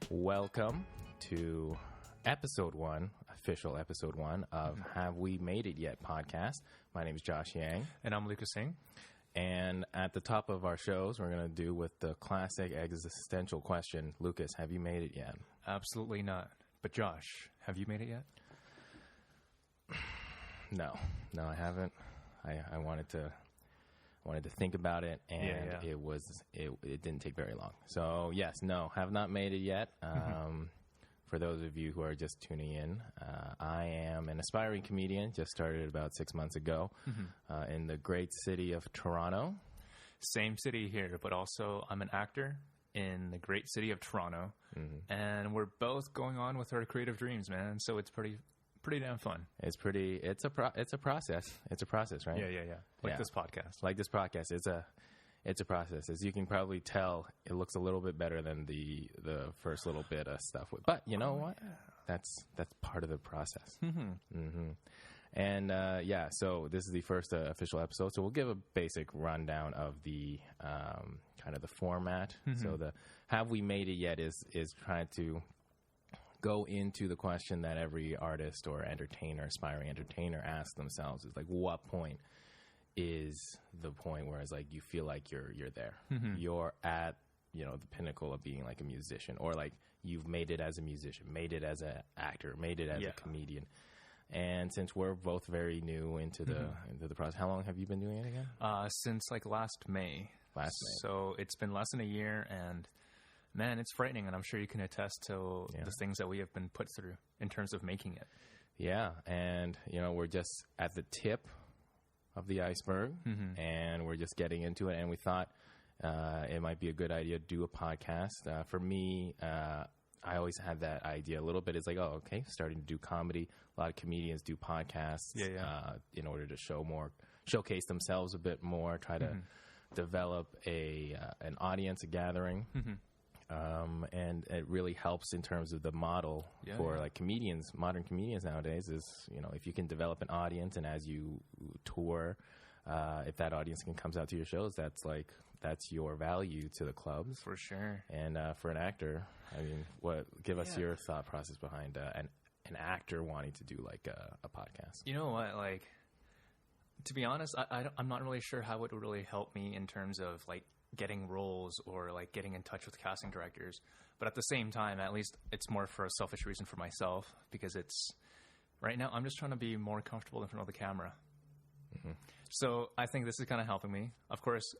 Welcome to episode 1, official episode 1 of Have We Made It Yet podcast. My name is Josh Yang. And I'm Lucas Singh. And at the top of our shows, we're going to do with the classic existential question. Lucas, have you made it yet? Absolutely not. But Josh, have you made it yet? No, I haven't. I wanted to think about it, and it didn't take very long. So yes, no, have not made it yet. For those of you who are just tuning in, I am an aspiring comedian. Just started about 6 months ago in the great city of Toronto. Same city here, but also I'm an actor in the great city of Toronto, and we're both going on with our creative dreams, man. So it's pretty damn fun. It's a process. It's a process, right? Yeah. This podcast. Like this podcast. It's a process. As you can probably tell, it looks a little bit better than the first little bit of stuff. But you know what? Yeah. That's part of the process. And so this is the first official episode. So we'll give a basic rundown of the kind of the format. So the Have We Made It Yet is trying to go into the question that every artist or aspiring entertainer asks themselves is like, what point is the point where it's like you feel like you're there, you're at the pinnacle of being like a musician, or like you've made it as a musician, made it as an actor, made it as a comedian. And since we're both very new into the process, how long have you been doing it again? Since like last May. So it's been less than a year, and man, it's frightening, and I'm sure you can attest to the things that we have been put through in terms of making it. Yeah, and we're just at the tip of the iceberg, and we're just getting into it, and we thought it might be a good idea to do a podcast. For me, I always had that idea a little bit. It's like, starting to do comedy. A lot of comedians do podcasts in order to showcase themselves a bit more, try to develop an audience, a gathering. And it really helps in terms of the model for like comedians, modern comedians nowadays is, if you can develop an audience, and as you tour, if that audience comes out to your shows, that's your value to the clubs. For sure. And for an actor, I mean, give us your thought process behind an actor wanting to do like a podcast. You know what, like, to be honest, I'm not really sure how it would really help me in terms of like getting roles or like getting in touch with casting directors. But at the same time, at least it's more for a selfish reason for myself, because it's right now I'm just trying to be more comfortable in front of the camera. So I think this is kind of helping me. Of course,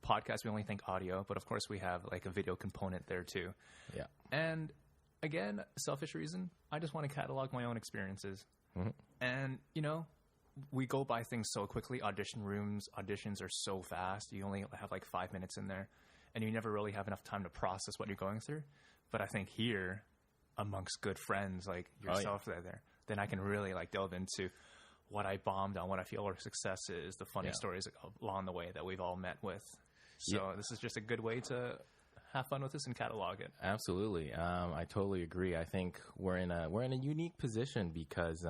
podcasts, we only think audio, but of course we have like a video component there too. Yeah. And again, selfish reason, I just want to catalog my own experiences. And we go by things so quickly. Auditions are so fast. You only have like 5 minutes in there, and you never really have enough time to process what you're going through. But I think here, amongst good friends like yourself, then I can really like delve into what I bombed on, what I feel our success is, the funny stories along the way that we've all met with. So this is just a good way to have fun with this and catalog it. Absolutely. I totally agree. I think we're in a unique position because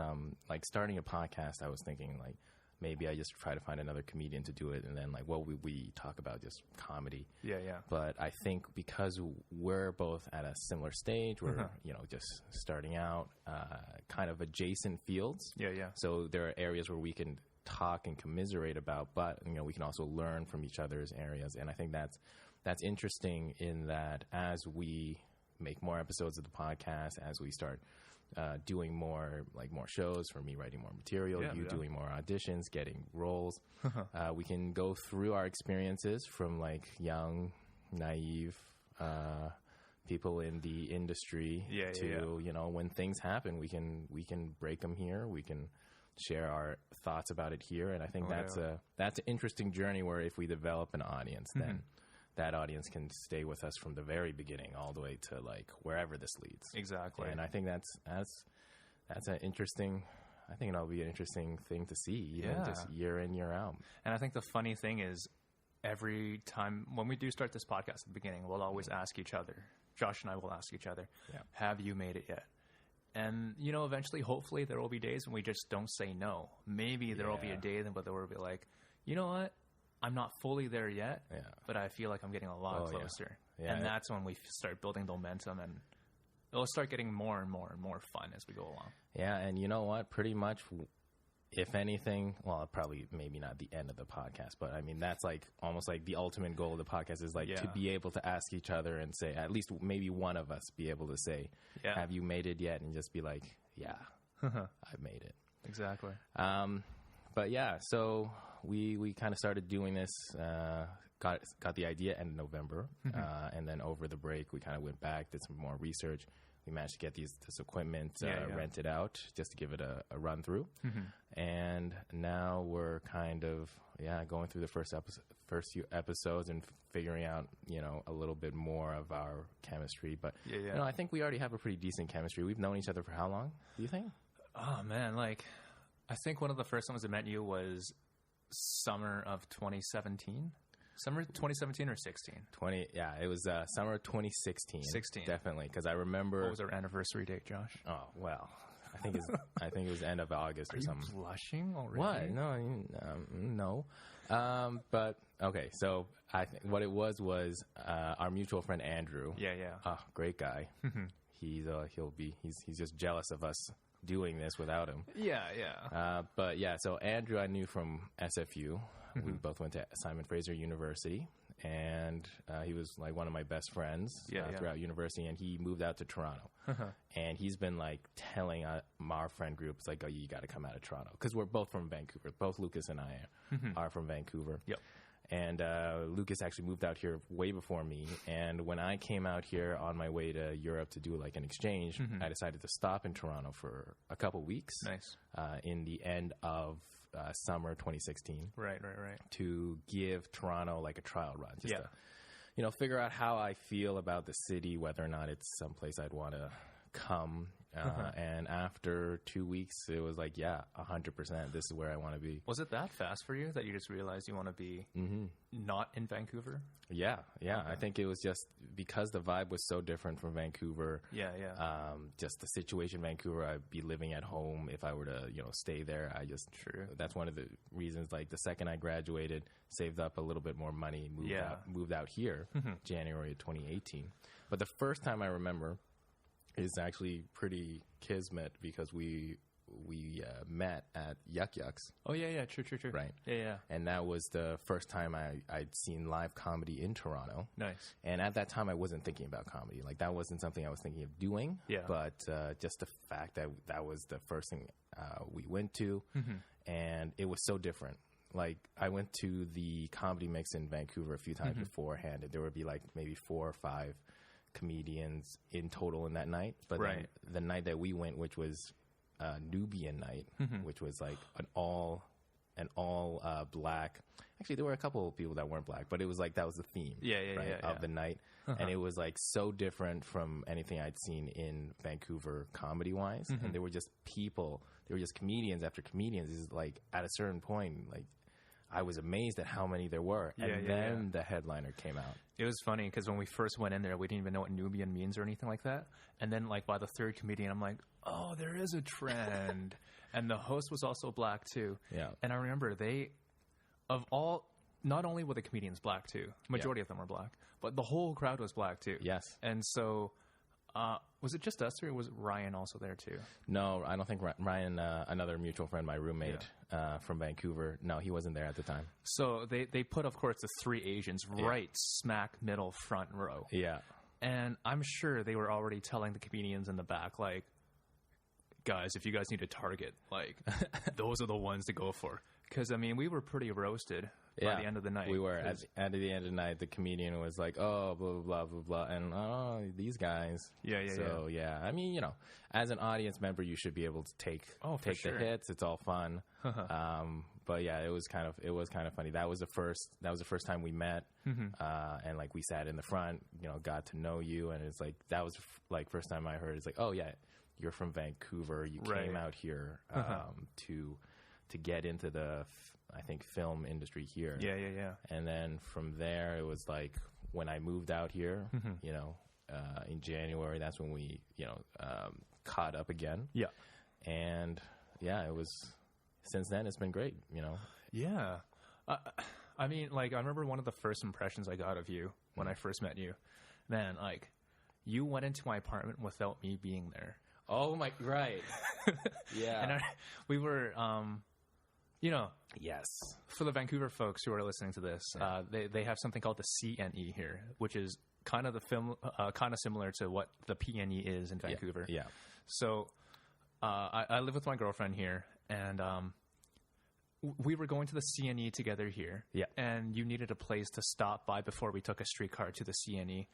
like starting a podcast, I was thinking like maybe I just try to find another comedian to do it, and then like we talk about just comedy. Yeah. But I think because we're both at a similar stage, we're just starting out, kind of adjacent fields. Yeah. So there are areas where we can talk and commiserate about, but we can also learn from each other's areas, and I think that's interesting in that as we make more episodes of the podcast, as we start doing more shows, for me writing more material, doing more auditions, getting roles, we can go through our experiences from like young, naive people in the industry to when things happen, we can break them here, we can share our thoughts about it here, and I think that's an interesting journey where if we develop an audience, then that audience can stay with us from the very beginning all the way to like wherever this leads. Exactly. And I think that's an interesting. I think it'll be an interesting thing to see, just year in, year out. And I think the funny thing is, every time when we do start this podcast at the beginning, we'll always ask each other. Josh and I will ask each other, "Have you made it yet?" And eventually, hopefully, there will be days when we just don't say no. Maybe there will be a day, but there will be like, you know what? I'm not fully there yet, but I feel like I'm getting a lot closer. Yeah. And that's when we start building momentum and it'll start getting more and more and more fun as we go along. Yeah, and you know what? Pretty much, if anything, well, probably maybe not the end of the podcast, but I mean, that's like almost like the ultimate goal of the podcast is like to be able to ask each other and say, at least maybe one of us be able to say, have you made it yet? And just be like, yeah, I've made it. Exactly. But yeah, so we kind of started doing this, got the idea end of November, and then over the break, we kind of went back, did some more research. We managed to get this equipment rented out just to give it a run through. And now we're kind of, going through the first few episodes and figuring out, a little bit more of our chemistry. But, I think we already have a pretty decent chemistry. We've known each other for how long, do you think? Oh, man, I think one of the first times I met you was summer of 2017. Summer 2017 or 16? It was summer 2016. 16. Definitely, because I remember... What was our anniversary date, Josh? Oh, well, I think it was end of August or something. Are you blushing already? What? No. But, okay, so I think what it was our mutual friend Andrew. Yeah. Oh, great guy. He's just jealous of us doing this without him. Yeah. But yeah, so Andrew I knew from SFU. We both went to Simon Fraser University, and he was like one of my best friends throughout university, and he moved out to Toronto. And he's been like telling our friend groups like, oh, you got to come out of Toronto, because we're both from Vancouver. Both Lucas and I are from Vancouver. Yep. And Lucas actually moved out here way before me. And when I came out here on my way to Europe to do like an exchange, I decided to stop in Toronto for a couple weeks. Nice. In the end of summer 2016. Right. To give Toronto like a trial run. Just to, figure out how I feel about the city, whether or not it's someplace I'd want to come. And after 2 weeks, it was like, 100%, this is where I want to be. Was it that fast for you that you just realized you want to be not in Vancouver? Yeah. Okay. I think it was just because the vibe was so different from Vancouver. Yeah. Just the situation in Vancouver, I'd be living at home if I were to, stay there. That's one of the reasons, like the second I graduated, saved up a little bit more money, moved out here, January of 2018. But the first time I remember is actually pretty kismet, because we met at Yuck Yucks. Oh, yeah, true. Right. Yeah. And that was the first time I'd seen live comedy in Toronto. Nice. And at that time, I wasn't thinking about comedy. Like, that wasn't something I was thinking of doing. Yeah. But just the fact that was the first thing we went to, and it was so different. Like, I went to the Comedy Mix in Vancouver a few times beforehand, and there would be, like, maybe 4 or 5 comedians in total in that night. But then the night that we went, which was Nubian night, which was like an all black. Actually, there were a couple of people that weren't black, but it was like that was the theme of the night. And it was like so different from anything I'd seen in Vancouver comedy wise. And there were just people, there were just comedians after comedians. It's like at a certain point, like I was amazed at how many there were. And then the headliner came out. It was funny because when we first went in there, we didn't even know what Nubian means or anything like that. And then like by the third comedian, I'm like, oh, there is a trend. And the host was also black too. Yeah. And I remember not only were the comedians black too, majority of them were black, but the whole crowd was black too. Yes. And so was it just us, or was Ryan also there too? No, I don't think Ryan, another mutual friend, my roommate from Vancouver, no, he wasn't there at the time. So they put, of course, the 3 Asians right smack middle front row. Yeah. And I'm sure they were already telling the comedians in the back, like, guys, if you guys need a target, like, those are the ones to go for. Because, I mean, we were pretty roasted by the end of the night. We were. At the end of the night, the comedian was like, oh, blah, blah, blah, blah, and, oh, these guys. Yeah. So, I mean, as an audience member, you should be able to take the hits. It's all fun. But, yeah, it was kind of funny. That was the first time we met, and, like, we sat in the front, got to know you, and it's like, that was, like, first time I heard, it's like, oh, yeah, you're from Vancouver. You came out here to get into the, I think, film industry here. Yeah. And then from there, it was like when I moved out here, in January, that's when we, caught up again. Yeah. And it was, since then, it's been great, Yeah. I mean, like, I remember one of the first impressions I got of you when I first met you. Man, like, you went into my apartment without me being there. Oh my, right. Yeah. And we were, you know, yes. for the Vancouver folks who are listening to this, they have something called the CNE here, which is kind of kind of similar to what the PNE is in Vancouver. Yeah. So I live with my girlfriend here, and we were going to the CNE together here. Yeah. And you needed a place to stop by before we took a streetcar to the CNE.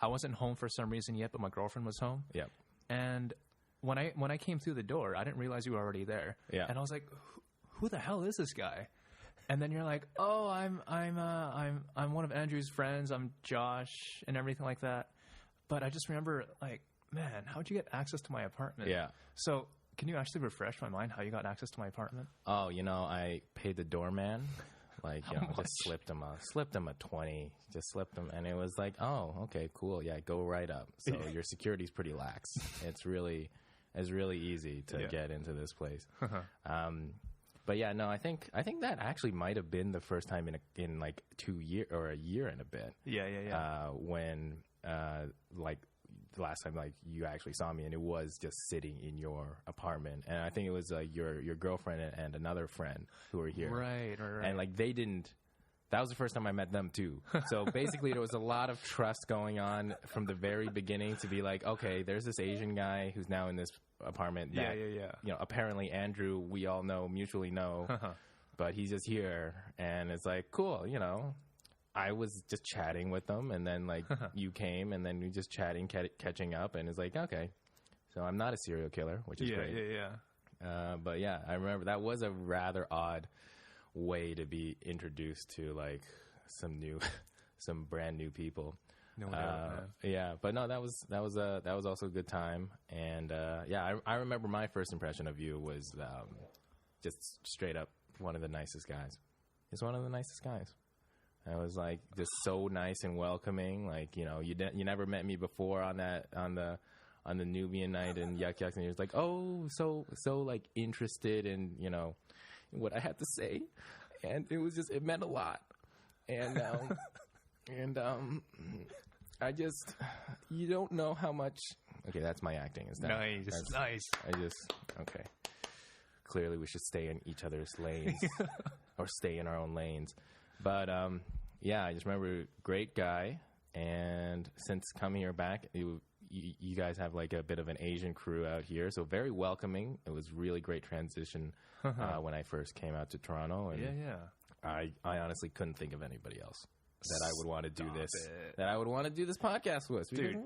I wasn't home for some reason yet, but my girlfriend was home. Yeah. And when I came through the door, I didn't realize you were already there. Yeah. And I was like, who the hell is this guy? And then you're like, oh, I'm one of Andrew's friends. I'm Josh and everything like that. But I just remember, like, man, how'd you get access to my apartment? Yeah. So can you actually refresh my mind how you got access to my apartment? Oh, I paid the doorman. Like, just slipped him a 20, just slipped him. And it was like, oh, okay, cool. Yeah, go right up. So your security's pretty lax. It's really easy to get into this place. But yeah, no, I think that actually might have been the first time in like 2 years or a year and a bit. Yeah. When like the last time like you actually saw me, and it was just sitting in your apartment, and I think it was your girlfriend and another friend who were here. Right. And like they didn't. That was the first time I met them too. So basically, there was a lot of trust going on from the very beginning to be like, okay, there's this Asian guy who's now in this apartment. That, apparently Andrew, we all mutually know, but he's just here, and it's like, cool, I was just chatting with them, and then like you came, and then we just chatting, catching up, and it's like, okay, so I'm not a serial killer, which is great. But yeah, I remember that was a rather odd way to be introduced to like some brand new people. No doubt, yeah, but no, that was also a good time, and I remember my first impression of you was just straight up one of the nicest guys. He's one of the nicest guys. I was like just so nice and welcoming. Like you never met me before on the Nubian night in Yuck Yucks, and he was like, oh, so like interested in what I had to say, and it meant a lot, and I just, you don't know how much. Okay, that's my acting. Is that nice? Okay. Clearly, we should stay in each other's lanes, or stay in our own lanes. But I just remember great guy, and since coming here back, you guys have like a bit of an Asian crew out here, so very welcoming. It was really great transition when I first came out to Toronto, and I honestly couldn't think of anybody else that I would want to do this. That I would want to do this podcast with, dude.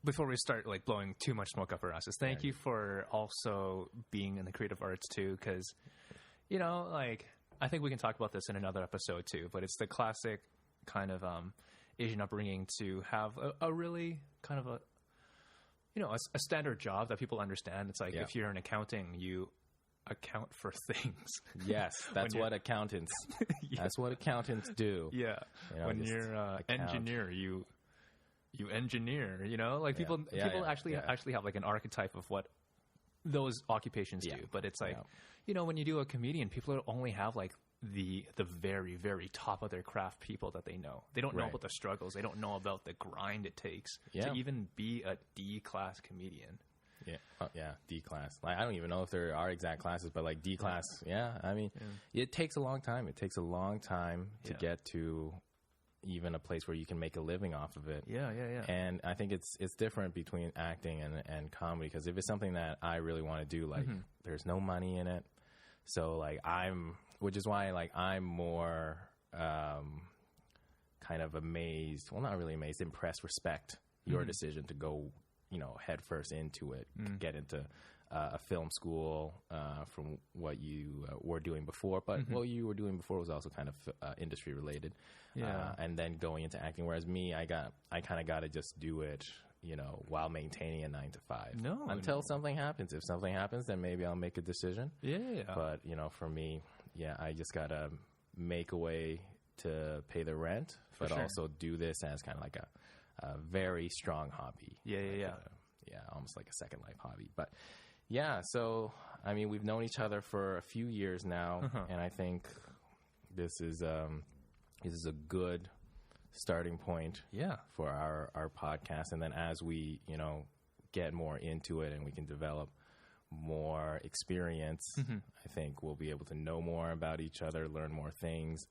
Before we start like blowing too much smoke up our asses, thank you for also being in the creative arts too, because like I think we can talk about this in another episode too. But it's the classic kind of Asian upbringing to have a really kind of a standard job that people understand. It's like if you're in accounting, you account for things. Yes, that's what accountants. That's what accountants do. Yeah, when you're engineer, you engineer. Like people actually have like an archetype of what those occupations do. But it's like when you do a comedian, people only have like the very, very top of their craft people that they know. They don't know about the struggles. They don't know about the grind it takes to even be a D-class comedian. Yeah, D-class. Like, I don't even know if there are exact classes, but like D-class, I mean, it takes a long time. It takes a long time to get to even a place where you can make a living off of it. Yeah. And I think it's different between acting and comedy, because if it's something that I really want to do, like there's no money in it. So like which is why like I'm more kind of amazed. Well, not really amazed, impressed, respect your decision to go head first into it, get into a film school from what you were doing before. But what you were doing before was also kind of industry related. And then going into acting. Whereas me, I kind of got to just do it, while maintaining a 9 to 5. Until something happens. If something happens, then maybe I'll make a decision. But, for me, I just got to make a way to pay the rent, but also do this as kind of like a very strong hobby. Almost like a second life hobby. But so I mean, we've known each other for a few years now, and I think this is a good starting point Yeah. for our podcast. And then as we, get more into it and we can develop more experience, I think we'll be able to know more about each other, learn more things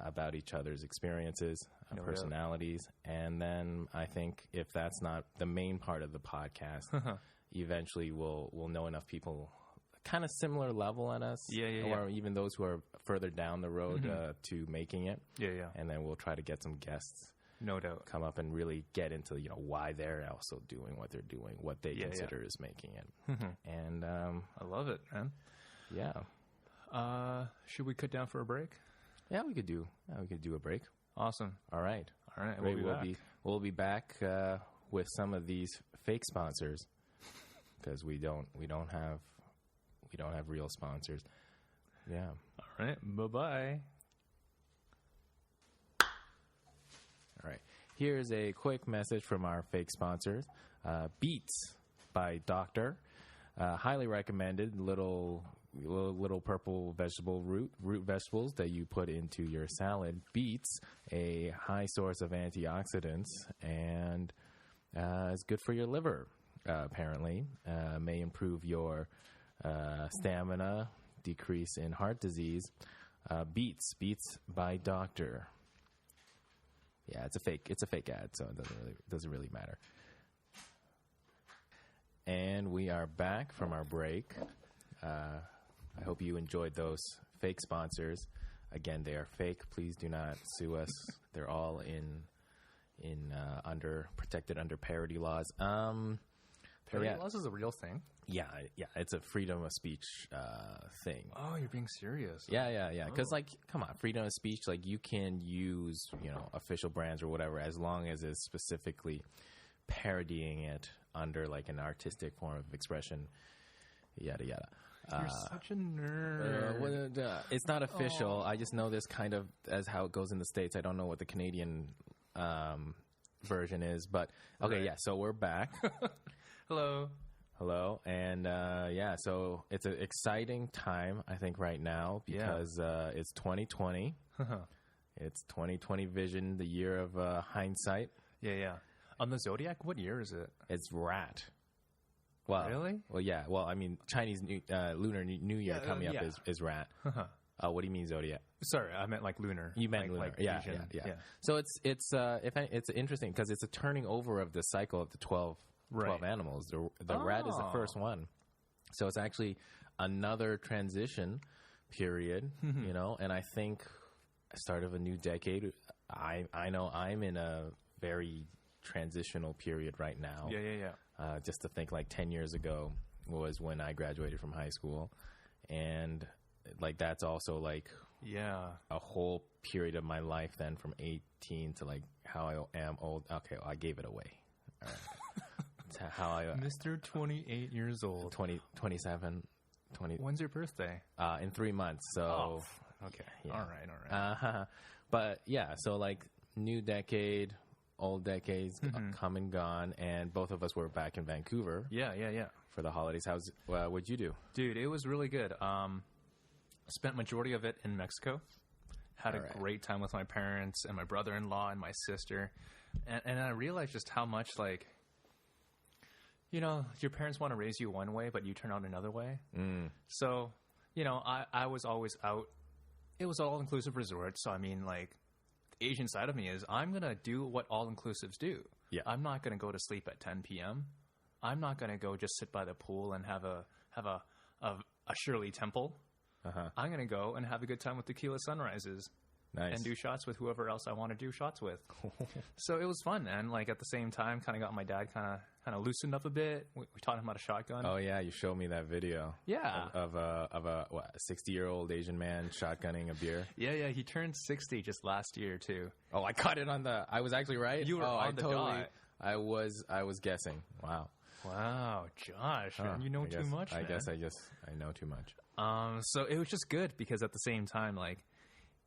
about each other's experiences, personalities. And then I think if that's not the main part of the podcast, eventually we'll know enough people kind of similar level at us, or even those who are further down the road to making it. And then we'll try to get some guests. No doubt. Come up and really get into, why they're also doing what they're doing, what they consider is making it. And I love it, man. Yeah. Should we cut down for a break? Yeah, we could do a break. Awesome. All right. Great. We'll be back with some of these fake sponsors because we don't have real sponsors. Yeah. All right. Bye-bye. All right. Here's a quick message from our fake sponsors. Beets by Doctor. Highly recommended little purple root vegetables that you put into your salad. Beets, a high source of antioxidants, and is good for your liver, apparently. May improve your stamina, decrease in heart disease. Beets by Doctor. Yeah, it's a fake ad, so it doesn't really matter. And we are back from our break. I hope you enjoyed those fake sponsors. Again, they are fake. Please do not sue us. They're all protected under parody laws. Parody laws is a real thing. Yeah, it's a freedom of speech thing. Oh, you're being serious. Yeah. Because, come on, freedom of speech, you can use, official brands or whatever as long as it's specifically parodying it under, an artistic form of expression, yada, yada. You're such a nerd. It's not official. I just know this kind of as how it goes in the States. I don't know what the Canadian version is. But, okay, yeah, so we're back. Hello, and so it's an exciting time, I think, right now because it's 2020. It's 2020 vision, the year of hindsight. Yeah. On the Zodiac, what year is it? It's Rat. Well, really? Well, yeah. Well, I mean, Chinese Lunar New Year coming up is Rat. What do you mean Zodiac? Sorry, I meant lunar. You meant lunar. Yeah. So it's interesting because it's a turning over of the cycle of the 12 animals. The rat is the first one. So it's actually another transition period, and I think start of a new decade. I know I'm in a very transitional period right now. Yeah. Just to think 10 years ago was when I graduated from high school. And that's also a whole period of my life then from 18 to how I am old. Okay, well, I gave it away. All right. How I Mr. 28 years old. 27. When's your birthday? In 3 months. So okay. Yeah. All right. But yeah, so new decade, old decades come and gone, and both of us were back in Vancouver. Yeah. For the holidays. What'd you do? Dude, it was really good. Spent majority of it in Mexico. Had a great time with my parents and my brother-in-law and my sister. And I realized just how much your parents want to raise you one way, but you turn out another way. So, I was always out. It was all-inclusive resort. So, I mean, the Asian side of me is I'm going to do what all-inclusives do. Yeah. I'm not going to go to sleep at 10 p.m. I'm not going to go just sit by the pool and have a Shirley Temple. I'm going to go and have a good time with tequila sunrises. Nice. And do shots with whoever else I want to do shots with. So it was fun. And at the same time, kind of got my dad kind of loosened up a bit. We taught him how to shotgun. Oh yeah, you showed me that video. Yeah. Of a 60-year-old Asian man shotgunning a beer. Yeah. He turned 60 just last year too. Oh, I caught it I was actually right. You were on the dot. I was guessing. Wow, Josh, man, you know too much. I guess I know too much. So it was just good because at the same time,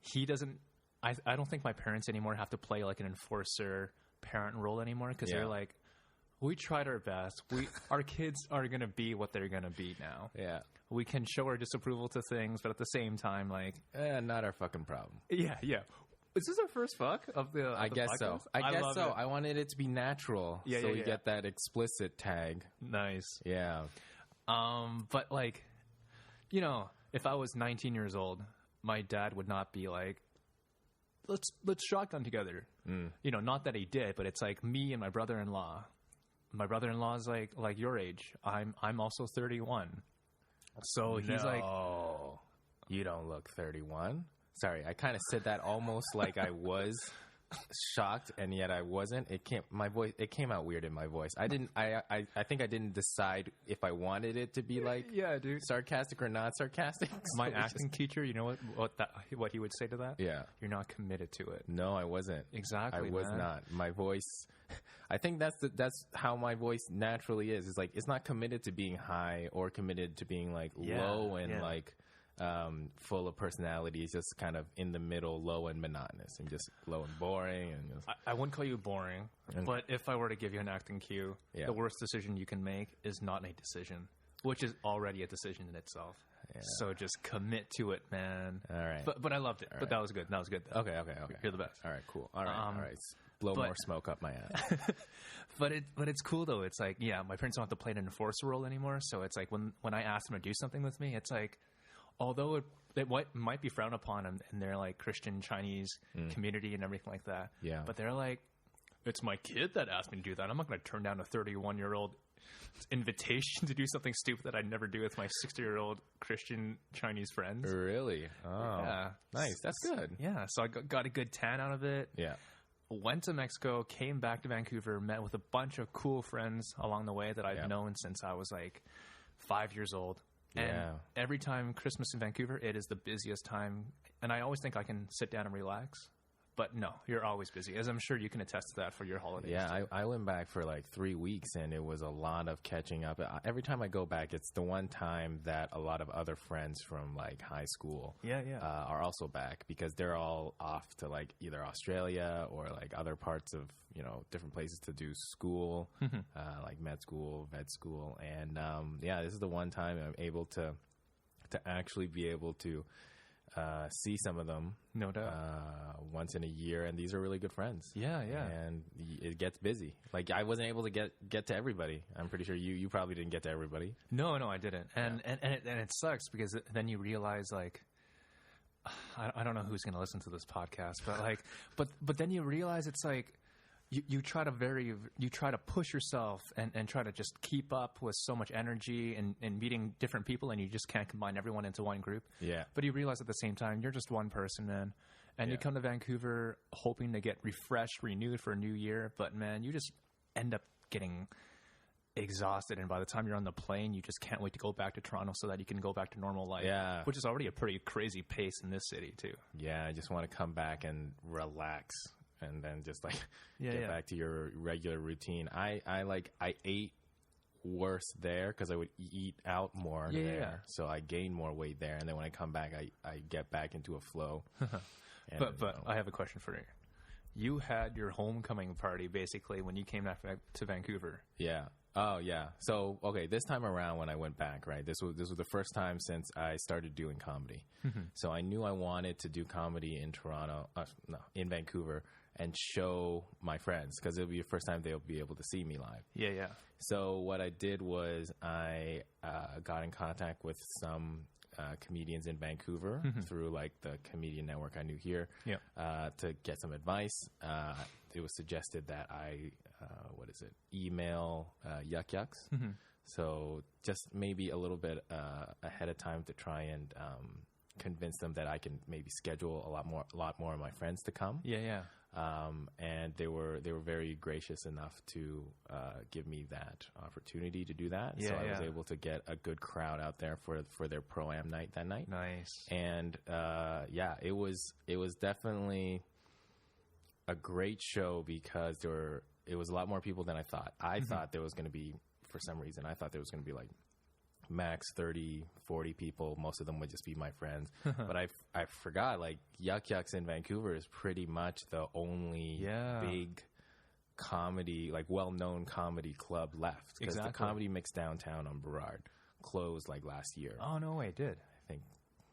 he doesn't. I don't think my parents anymore have to play an enforcer parent role anymore because they're we tried our best. Our kids are gonna be what they're gonna be now. Yeah, we can show our disapproval to things, but at the same time, not our fucking problem. Yeah. Is this our first fuck of the? I guess so. podcast? I guess love so. it. I wanted it to be natural, Yeah, so yeah, we yeah. get that explicit tag. Nice. Yeah. But like, you know, if I was 19 years old, my dad would not be like, let's shotgun together. You know, not that he did, but it's like me and my brother-in-law. My brother-in-law is like your age. I'm also 31. So he's like, oh, you don't look 31. Sorry, I kind of said that almost like I was shocked, and yet I wasn't. It came out weird in my voice. I think I didn't decide if I wanted it to be like yeah, dude. sarcastic or not sarcastic. My acting teacher, you know what he would say to that? Yeah. You're not committed to it. No, I wasn't. Exactly. I was man. not. My voice, I think that's how my voice naturally is. It's like it's not committed to being high or committed to being like low and like full of personality. It's just kind of in the middle, low and monotonous, and just low and boring. And just, I wouldn't call you boring, but if I were to give you an acting cue, the worst decision you can make is not a decision, which is already a decision in itself. Yeah. So just commit to it, man. All right. But I loved it. That was good. That was good. Though. Okay. You're the best. All right, cool. All right. Blow more smoke up my ass. But it's cool though. It's like, yeah, my parents don't have to play an enforcer role anymore. So it's like when I ask them to do something with me, it's like, although it might be frowned upon in their like Christian Chinese community and everything like that. Yeah. But they're like, it's my kid that asked me to do that. I'm not going to turn down a 31-year-old invitation to do something stupid that I'd never do with my 60-year-old Christian Chinese friends. Really? Oh, yeah. Nice. That's good. Yeah. So I got a good tan out of it. Yeah. Went to Mexico, came back to Vancouver, met with a bunch of cool friends along the way that I've known since I was like 5 years old. And every time Christmas in Vancouver, it is the busiest time. And I always think I can sit down and relax. But no, you're always busy, as I'm sure you can attest to that for your holidays. Yeah, I went back for like 3 weeks, and it was a lot of catching up. Every time I go back, it's the one time that a lot of other friends from like high school are also back, because they're all off to like either Australia or like other parts of, you know, different places to do school, like med school, vet school. And this is the one time I'm able to actually be able to see some of them, no doubt, once in a year, and these are really good friends. Yeah. And it gets busy. Like I wasn't able to get to everybody. I'm pretty sure you probably didn't get to everybody. No, I didn't. And it sucks, because then you realize like, I don't know who's going to listen to this podcast, but like, but then you realize it's like, You try to push yourself and try to just keep up with so much energy and meeting different people, and you just can't combine everyone into one group. Yeah. But you realize at the same time, you're just one person, man. And you come to Vancouver hoping to get refreshed, renewed for a new year. But man, you just end up getting exhausted. And by the time you're on the plane, you just can't wait to go back to Toronto so that you can go back to normal life. Yeah. Which is already a pretty crazy pace in this city too. Yeah. I just want to come back and relax. And then just like get back to your regular routine. I ate worse there because I would eat out more there. Yeah. So I gained more weight there. And then when I come back, I get back into a flow. But I have a question for you. You had your homecoming party basically when you came back to Vancouver. Yeah. Oh, yeah. So, okay, this time around when I went back, right, this was the first time since I started doing comedy. So I knew I wanted to do comedy in in Vancouver, and show my friends, because it'll be the first time they'll be able to see me live. Yeah. So what I did was I got in contact with some comedians in Vancouver through like the comedian network I knew here to get some advice. It was suggested that I email Yuck Yucks. So just maybe a little bit ahead of time to try and convince them that I can maybe schedule a lot more of my friends to come. Yeah. And they were very gracious enough to give me that opportunity to do that. So I was able to get a good crowd out there for their Pro-Am night that night. Nice. And it was definitely a great show, because it was a lot more people than I thought. I thought there was going to be, for some reason, like max 30, 40 people. Most of them would just be my friends. But I forgot, like, Yuck Yucks in Vancouver is pretty much the only big comedy, like well-known comedy club left. Because the Comedy Mix downtown on Burrard closed like last year. Oh, no way, it did. I think.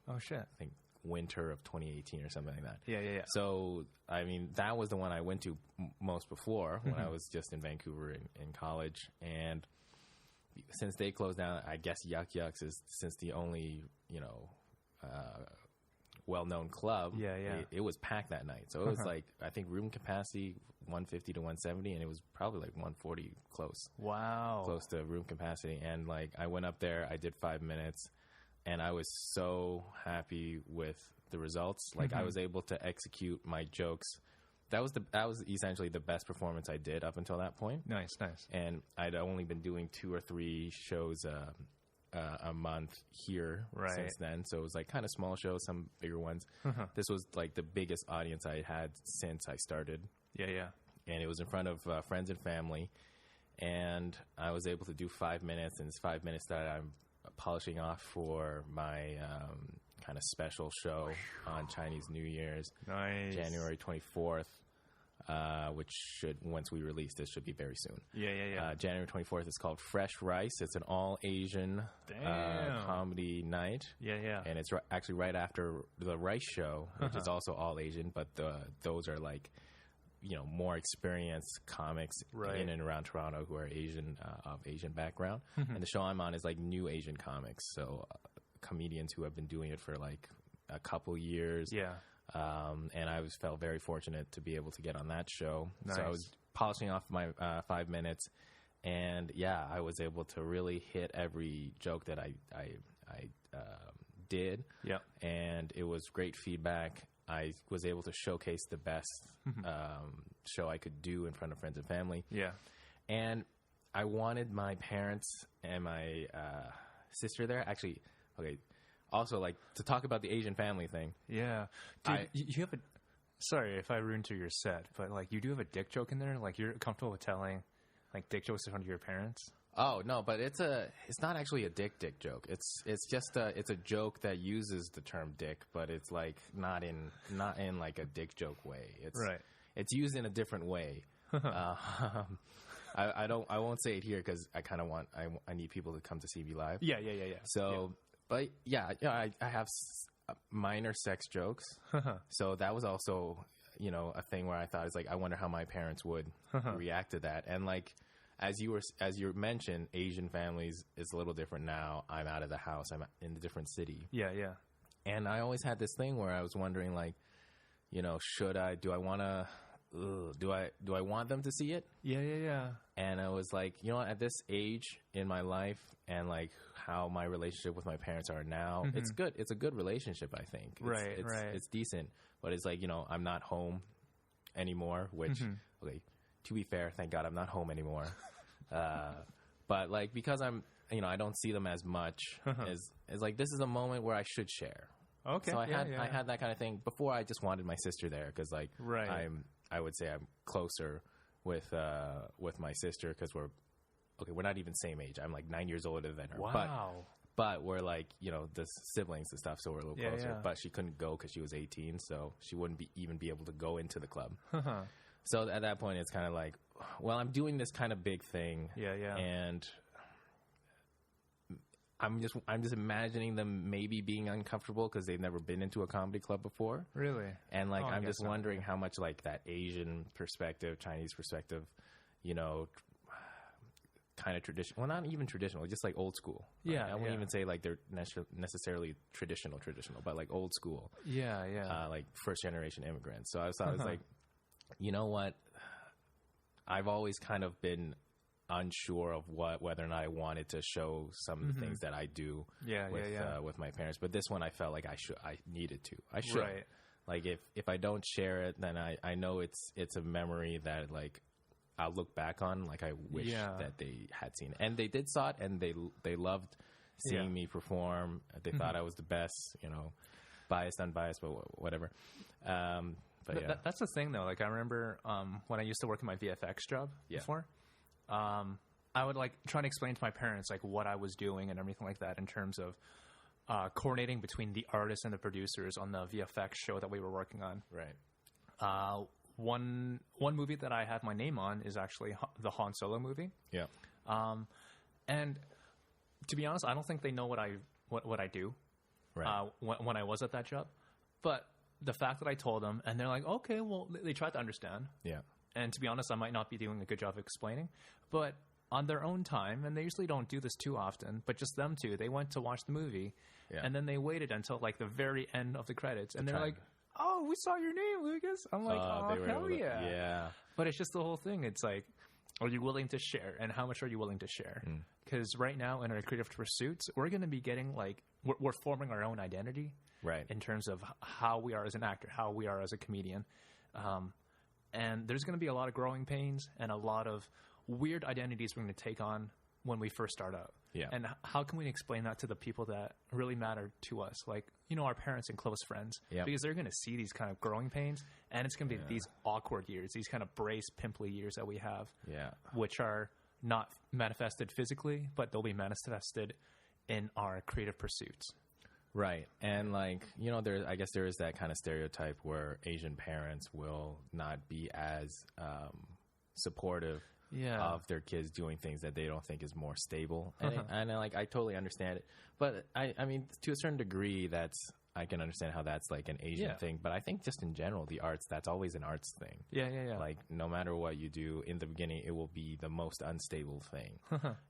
Oh, shit. I think winter of 2018 or something like that. Yeah. So, I mean, that was the one I went to most before when I was just in Vancouver in college. And since they closed down, I guess Yuck Yucks is since the only, well-known club. It was packed that night. So it was like, I think room capacity 150 to 170, and it was probably like 140 close. Wow. Close to room capacity. And like, I went up there, I did 5 minutes, and I was so happy with the results. Like, I was able to execute my jokes. That was essentially the best performance I did up until that point. Nice. And I'd only been doing 2 or 3 shows a month here since then. So it was like kind of small shows, some bigger ones. This was like the biggest audience I had since I started. Yeah. And it was in front of friends and family. And I was able to do 5 minutes, and it's 5 minutes that I'm polishing off for my kind of special show on Chinese New Year's. Nice. January 24th. Which should, once we release this, should be very soon. Yeah. January 24th is called Fresh Rice. It's an all-Asian comedy night. Yeah. And it's actually right after the Rice Show, which is also all-Asian, but those are like, more experienced comics in and around Toronto who are Asian, of Asian background. And the show I'm on is like new Asian comics. So comedians who have been doing it for like a couple years. Yeah. And I felt very fortunate to be able to get on that show. Nice. So I was polishing off my 5 minutes, and I was able to really hit every joke that I did. Yeah. And it was great feedback. I was able to showcase the best show I could do in front of friends and family. Yeah. And I wanted my parents and my sister there. Actually, okay. Also, like, to talk about the Asian family thing. Yeah. Dude, you have a... Sorry if I ruined your set, but, like, you do have a dick joke in there? Like, you're comfortable with telling, like, dick jokes in front of your parents? Oh, no, but it's not actually a dick joke. It's just it's a joke that uses the term dick, but it's, like, not in like, a dick joke way. It's used in a different way. I won't say it here because I kind of I need people to come to see me live. Yeah. So... But I have minor sex jokes. So that was also, a thing where I thought, it's like, I wonder how my parents would react to that. And like, as you mentioned, Asian families is a little different now. I'm out of the house. I'm in a different city. Yeah. And I always had this thing where I was wondering, like, do I want to, do I want them to see it? Yeah. And I was like, at this age in my life, and like how my relationship with my parents are now, it's good. It's a good relationship, I think. It's decent, but it's like, I'm not home anymore, which, okay, to be fair, thank God I'm not home anymore. But like, because I'm, I don't see them as much, as like, this is a moment where I should share. Okay. So I had that kind of thing. Before, I just wanted my sister there because like, I would say I'm closer with my sister because we're not even same age. I'm like 9 years older than her. Wow. But we're like, the siblings and stuff, so we're a little closer. Yeah. But she couldn't go because she was 18, so she wouldn't even be able to go into the club. So at that point, it's kind of like, well, I'm doing this kind of big thing. Yeah. And I'm just imagining them maybe being uncomfortable because they've never been into a comedy club before. Really? And like, I'm just wondering how much like that Asian perspective, Chinese perspective, kind of traditional. Well, not even traditional, just like old school. Yeah. I wouldn't even say like they're necessarily traditional, but like old school. Yeah. Like first generation immigrants. So I was like, you know what? I've always kind of been unsure of whether or not I wanted to show some of the things that I do with my parents. But this one I felt like I needed to. I should. Right. Like if I don't share it, then I know it's a memory that like I'll look back on, like I wish that they had seen it. And they did saw it, and they loved seeing me perform. They thought I was the best, biased, unbiased, but whatever. But that's the thing, though. Like I remember when I used to work in my VFX job before, I would like try to explain to my parents like what I was doing and everything like that in terms of coordinating between the artists and the producers on the VFX show that we were working on. Right. One movie that I have my name on is actually the Han Solo movie. Yeah. And to be honest, I don't think they know what I do. Right. When I was at that job. But the fact that I told them, and they're like, okay, well, they tried to understand. Yeah. And to be honest, I might not be doing a good job of explaining, but on their own time, and they usually don't do this too often, but just them two, they went to watch the movie, and then they waited until like the very end of the credits, and they're like, oh, we saw your name, Lucas. I'm like, oh, hell yeah. Yeah. But it's just the whole thing. It's like, are you willing to share? And how much are you willing to share? Because right now in our creative pursuits, we're going to be getting like, we're forming our own identity. Right. In terms of how we are as an actor, how we are as a comedian. And there's going to be a lot of growing pains and a lot of weird identities we're going to take on when we first start out. Yeah. And how can we explain that to the people that really matter to us? Like, you know, our parents and close friends. Yep. Because they're going to see these kind of growing pains, and it's going to be these awkward years, these kind of brace, pimply years that we have. Yeah. Which are not manifested physically, but they'll be manifested in our creative pursuits. Right. And like, you know, I guess there is that kind of stereotype where Asian parents will not be as supportive of their kids doing things that they don't think is more stable. And like, I totally understand it. But I mean, to a certain degree, I can understand how that's like an Asian thing. But I think just in general, the arts, that's always an arts thing. Yeah. Like, no matter what you do, in the beginning, it will be the most unstable thing.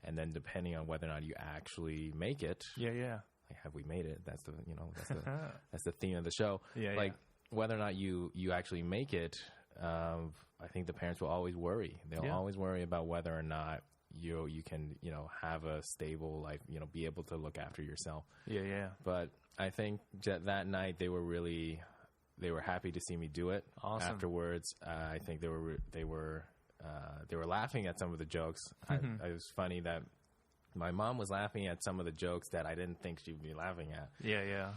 And then depending on whether or not you actually make it. Yeah. Like, have we made it? That's that's the theme of the show. Yeah. Whether or not you actually make it, I think the parents will always worry. They'll always worry about whether or not you can, you know, have a stable life, you know, be able to look after yourself. Yeah. But I think that night they were happy to see me do it. Awesome. Afterwards, I think they were laughing at some of the jokes. It was funny that my mom was laughing at some of the jokes that I didn't think she'd be laughing at. Yeah.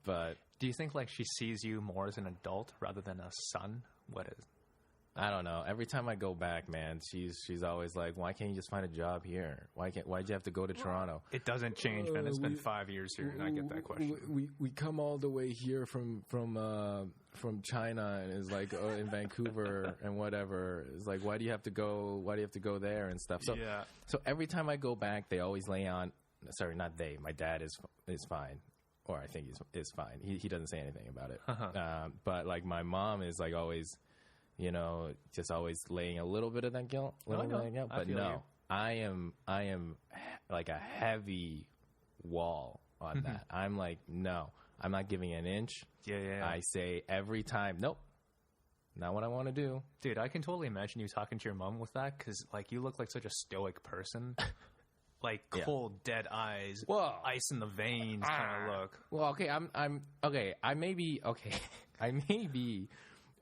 But do you think like she sees you more as an adult rather than a son? What is? I don't know. Every time I go back, man, she's always like, "Why can't you just find a job here? Why'd you have to go to Toronto?" It doesn't change, man. It's been 5 years here, and I get that question. We come all the way here from China, and it's like in Vancouver and whatever. It's like, why do you have to go there and stuff? So every time I go back, they always lay on. Sorry, not they. My dad is fine, or I think he's fine. He doesn't say anything about it. But like my mom is like always, you know, just always laying a little bit of that guilt. But no, I am like a heavy wall on that. I'm like, no, I'm not giving an inch. Yeah. I say every time, nope, not what I want to do. Dude, I can totally imagine you talking to your mom with that, because like you look like such a stoic person. Like cold, dead eyes, ice in the veins kind of look. Well, okay, I'm okay. I may be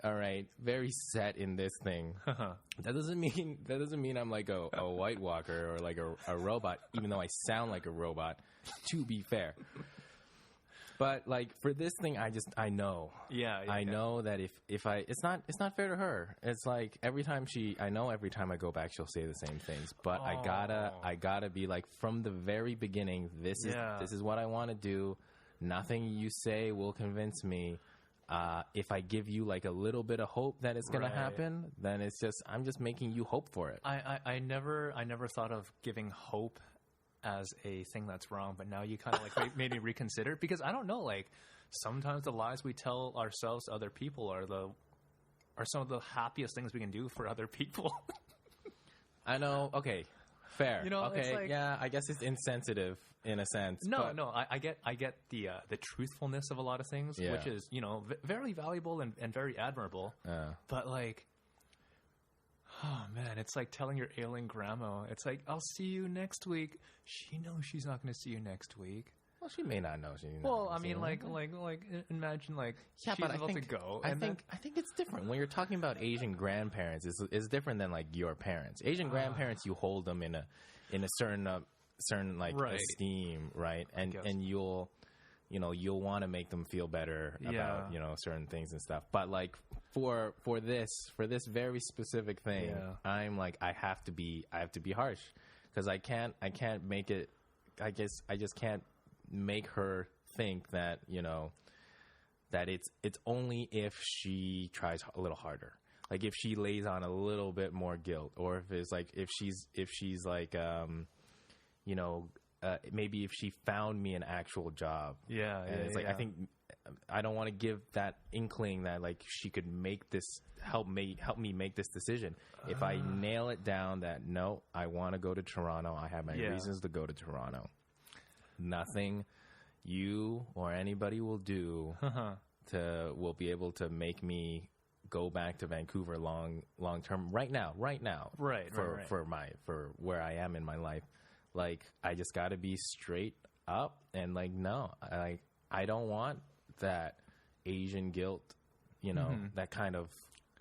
all right, very set in this thing. That doesn't mean I'm like a White Walker or like a robot, even though I sound like a robot, to be fair. But like for this thing, I know. I know that if I, it's not fair to her. It's like every time I go back, she'll say the same things. But I gotta be like, from the very beginning, this is what I want to do. Nothing you say will convince me. If I give you like a little bit of hope that it's gonna happen, then I'm just making you hope for it. I never thought of giving hope as a thing that's wrong, but now you kind of like made me reconsider, because I don't know, like sometimes the lies we tell ourselves to other people are some of the happiest things we can do for other people. I know. Okay. Fair. You know, okay. It's like, yeah, I guess it's insensitive in a sense. No, I get the truthfulness of a lot of things, which is, you know, very valuable and very admirable. But like, oh man, it's like telling your ailing grandma, it's like, I'll see you next week. She knows she's not going to see you next week. Well, she may not know. Well, I mean, like, imagine like she's about to go. I think it's different when you're talking about Asian grandparents. It's different than like your parents. Asian grandparents, you hold them in a certain like esteem, right? And you'll want to make them feel better about certain things and stuff. But like for this very specific thing, I'm like, I have to be harsh, because I can't make it. I just can't make her think that, you know, that it's only if she tries a little harder, like if she lays on a little bit more guilt, or if it's like if she's like maybe if she found me an actual job. It's like, I think I don't want to give that inkling that like she could make this help me make this decision. If I nail it down that no, I want to go to Toronto. I have my reasons to go to Toronto. Nothing you or anybody will do will be able to make me go back to Vancouver long term right now for where I am in my life. Like I just got to be straight up and like no, I don't want that Asian guilt, you know, that kind of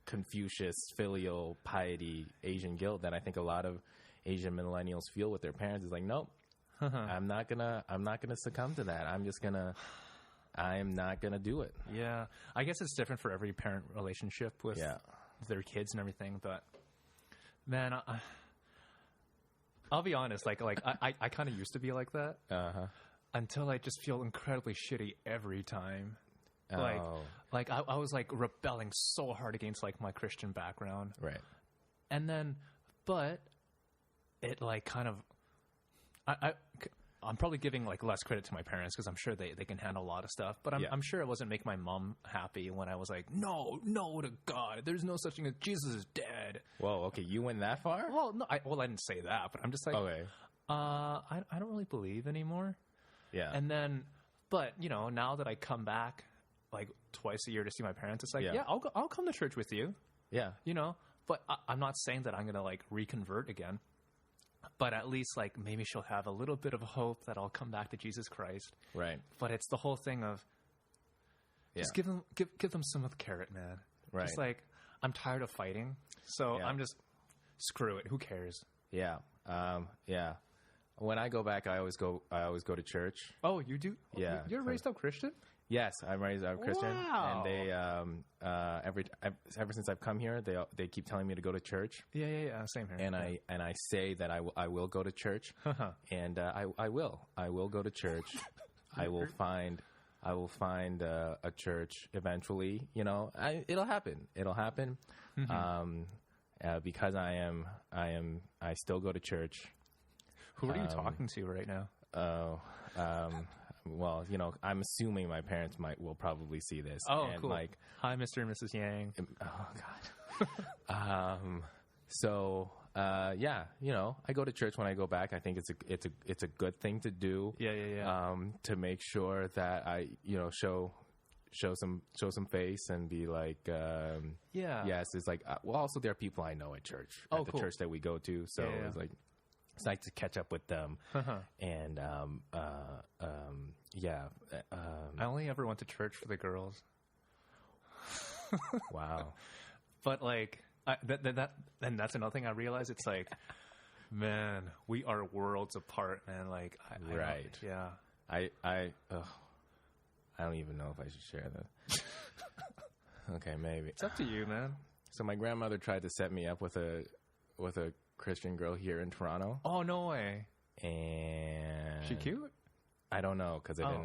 Confucius filial piety Asian guilt that I think a lot of Asian millennials feel with their parents is like, nope, I'm not gonna succumb to that. I am not gonna do it. Yeah, I guess it's different for every parent relationship with their kids and everything. But man, I'll be honest. Like I kind of used to be like that until I just feel incredibly shitty every time. Like I was like rebelling so hard against like my Christian background, right? And then, but it like kind of, I'm probably giving like less credit to my parents because I'm sure they can handle a lot of stuff. But I'm sure it wasn't make my mom happy when I was like, no to God, there's no such thing as Jesus is dead. Whoa, okay, you went that far? Well, no, I didn't say that, but I'm just like, okay, I don't really believe anymore. Yeah, and then, but you know, now that I come back like twice a year to see my parents, it's like, I'll come to church with you. Yeah, you know, but I'm not saying that I'm gonna like reconvert again. But at least, like, maybe she'll have a little bit of hope that I'll come back to Jesus Christ. Right. But it's the whole thing of just give them some of the carrot, man. Right. Just like, I'm tired of fighting, so I'm just, screw it. Who cares? Yeah. Yeah. When I go back, I always go to church. Oh, you do? Yeah. You're raised up Christian? Yes, I'm raised up Christian. Wow. And they ever since I've come here, they keep telling me to go to church. Yeah. Same here. And I say that I will go to church, and I will go to church. I will find a church eventually. You know, it'll happen. Because I still go to church. Who are you talking to right now? Well, you know, I'm assuming my parents will probably see this. Oh, and cool. Like, hi, Mr. and Mrs. Yang. Oh God. So yeah, you know, I go to church when I go back. I think it's a good thing to do. Yeah. To make sure that I, you know, show some face and be like, yes, it's like, well, also there are people I know at church, at the church that we go to. So it's like, it's nice to catch up with them. And, I only ever went to church for the girls. Wow. But like, and that's another thing I realized. It's like, man, we are worlds apart, man. Like, right. Yeah. I don't even know if I should share that. Okay, maybe. It's up to you, man. So my grandmother tried to set me up with a Christian girl here in Toronto. Oh, no way. And she cute? I don't know because I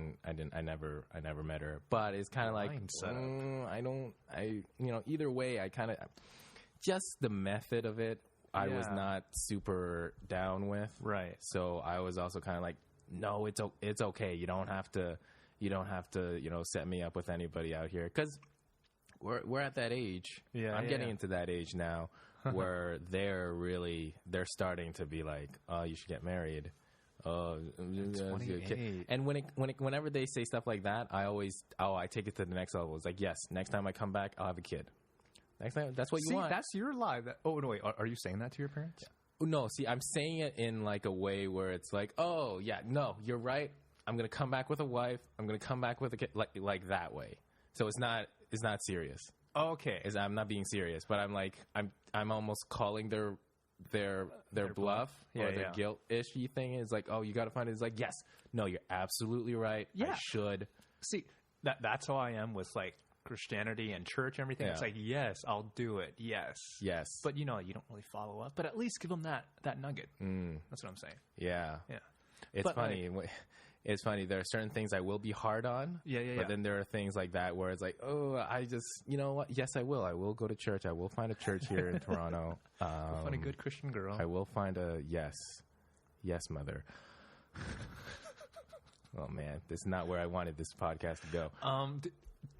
never met her. But it's kind of like either way, I kind of just the method of it. I was not super down with. Right. So I was also kind of like, no, it's okay. You don't have to, you know, set me up with anybody out here because we're at that age. Yeah, I'm getting into that age now where they're starting to be like, oh, you should get married. Oh, 28. And whenever they say stuff like that, I take it to the next level. It's like, yes, next time I come back, I'll have a kid. Next time, that's what you want. That's your lie. Oh, no, wait. Are you saying that to your parents? Yeah. No, see, I'm saying it in like a way where it's like, oh, yeah, no, you're right. I'm going to come back with a wife. I'm going to come back with a kid, like that way. So it's not serious. Okay. I'm not being serious, but I'm like, I'm almost calling their bluff or their guilt-ishy thing is like, oh, you got to find it. It's like, yes, no, you're absolutely right. Yeah. I should. See, that's how I am with like Christianity and church and everything. Yeah. It's like, yes, I'll do it. Yes. But you know, you don't really follow up, but at least give them that nugget. That's what I'm saying. Yeah. Yeah. It's funny. Like, it's funny. There are certain things I will be hard on. But then there are things like that where it's like, oh, I just, you know what? Yes, I will. I will go to church. I will find a church here in Toronto. We'll find a good Christian girl. I will find a yes, mother. Oh man, this is not where I wanted this podcast to go.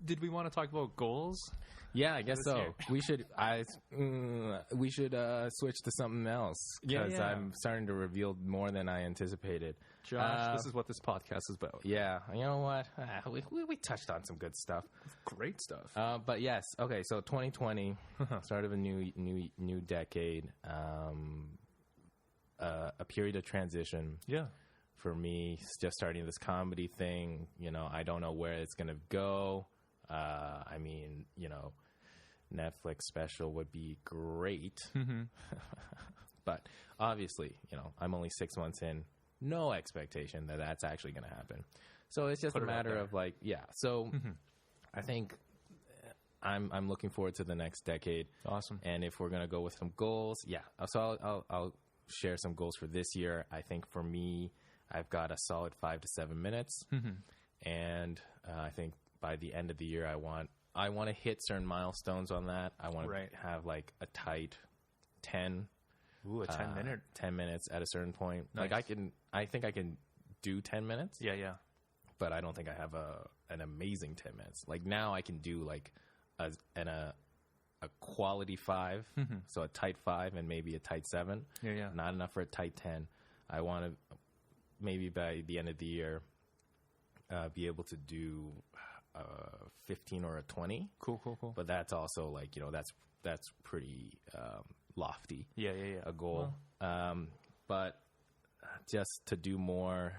Did we want to talk about goals? Yeah, I guess so. year? We should switch to something else because Yeah. I'm starting to reveal more than I anticipated. Josh, this is what this podcast is about. Yeah, you know what? We touched on some good stuff. Great stuff. But yes, okay. So 2020, start of a new decade, a period of transition. Yeah. For me, just starting this comedy thing. You know, I don't know where it's gonna go. I mean, you know, Netflix special would be great, but obviously, you know, I'm only 6 months in. No expectation that that's actually going to happen. So it's just a matter of like, yeah. So I think I'm looking forward to the next decade. Awesome. And if we're going to go with some goals, yeah. So I'll share some goals for this year. I think for me, I've got a solid 5 to 7 minutes. And I think by the end of the year, I want to hit certain milestones on that. I want to have like a tight 10. Ooh, a 10-minute. 10 minutes at a certain point. Nice. Like I think I can do 10 minutes. Yeah, yeah. But I don't think I have an amazing 10 minutes. Like now I can do like a quality 5. So a tight 5 and maybe a tight 7. Yeah, yeah. Not enough for a tight 10. I want to maybe by the end of the year be able to do 15 or a 20. Cool. But that's also like, you know, that's pretty lofty. Yeah. A goal. But just to do more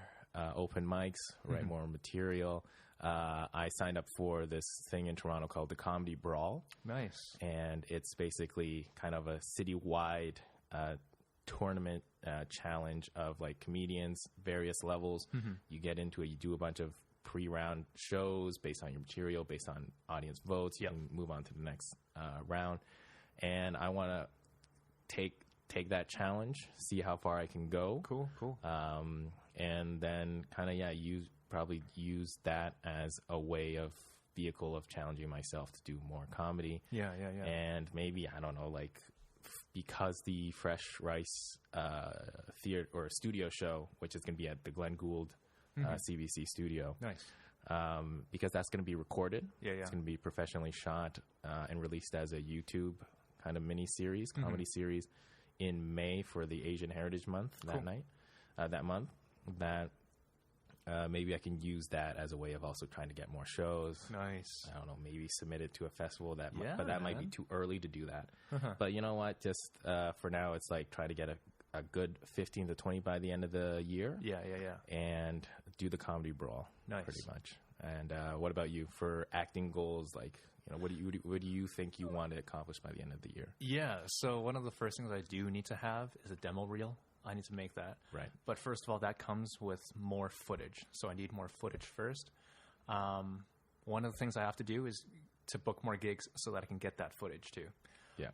open mics, write more material. I signed up for this thing in Toronto called the Comedy Brawl. Nice. And it's basically kind of a citywide tournament challenge of like comedians, various levels. You get into it, you do a bunch of pre-round shows based on your material, based on audience votes. You can move on to the next round. And I want to take that challenge, see how far I can go. Cool. And then kind of, use that as a vehicle of challenging myself to do more comedy. Yeah. And maybe, I don't know, like because the Fresh Rice theater or studio show, which is going to be at the Glenn Gould CBC studio. Nice. Because that's going to be recorded. Yeah. It's going to be professionally shot and released as a YouTube kind of mini series, comedy series in May for the Asian Heritage Month that month. Maybe I can use that as a way of also trying to get more shows. Nice. I don't know, maybe submit it to a festival but that might be too early to do that. But you know what? Just for now, it's like try to get a good 15 to 20 by the end of the year. Yeah. And do the Comedy Brawl. Nice. Pretty much. And what about you for acting goals? Like, you know, what do you think you want to accomplish by the end of the year? Yeah. So one of the first things I do need to have is a demo reel. I need to make that. Right. But first of all, that comes with more footage. So I need more footage first. One of the things I have to do is to book more gigs so that I can get that footage too. Yeah.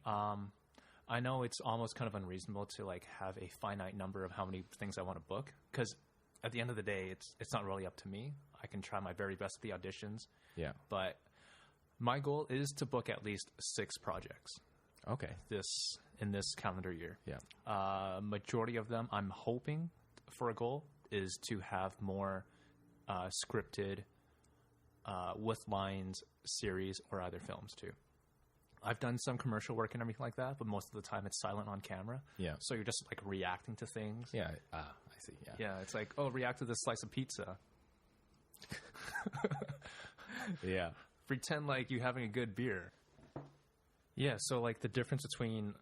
I know it's almost kind of unreasonable to like have a finite number of how many things I want to book, because at the end of the day, it's not really up to me. I can try my very best at the auditions. Yeah. But my goal is to book at least 6 projects. Okay. In this calendar year. Yeah. Majority of them, I'm hoping for a goal is to have more scripted with lines series or other films too. I've done some commercial work and everything like that, but most of the time it's silent on camera. Yeah. So you're just like reacting to things. Yeah. I see. Yeah. Yeah. It's like, oh, react to this slice of pizza. Yeah. Pretend like you're having a good beer. Yeah. So like the difference between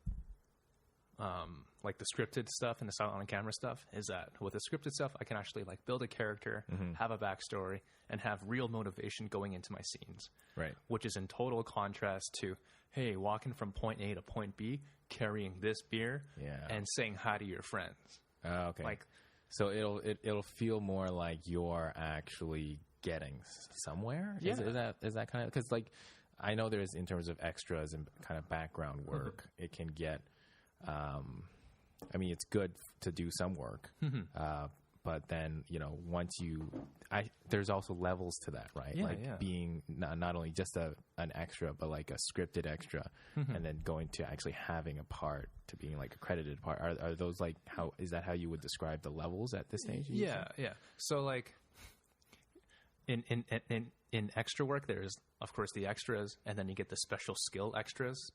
like the scripted stuff and the silent on camera stuff is that with the scripted stuff, I can actually like build a character, have a backstory, and have real motivation going into my scenes. Right. Which is in total contrast to, hey, walking from point A to point B, carrying this beer, and saying hi to your friends. Okay. Like, so it'll feel more like you're actually getting somewhere. Yeah. Is that kind of, because like I know there's in terms of extras and kind of background work, it can get. I mean, it's good to do some work, but then, you know, there's also levels to that, right? Being not only just an extra, but like a scripted extra, and then going to actually having a part to being like a credited part. Are those like is that how you would describe the levels at this stage? Yeah. So like in extra work, there's of course the extras, and then you get the special skill extras,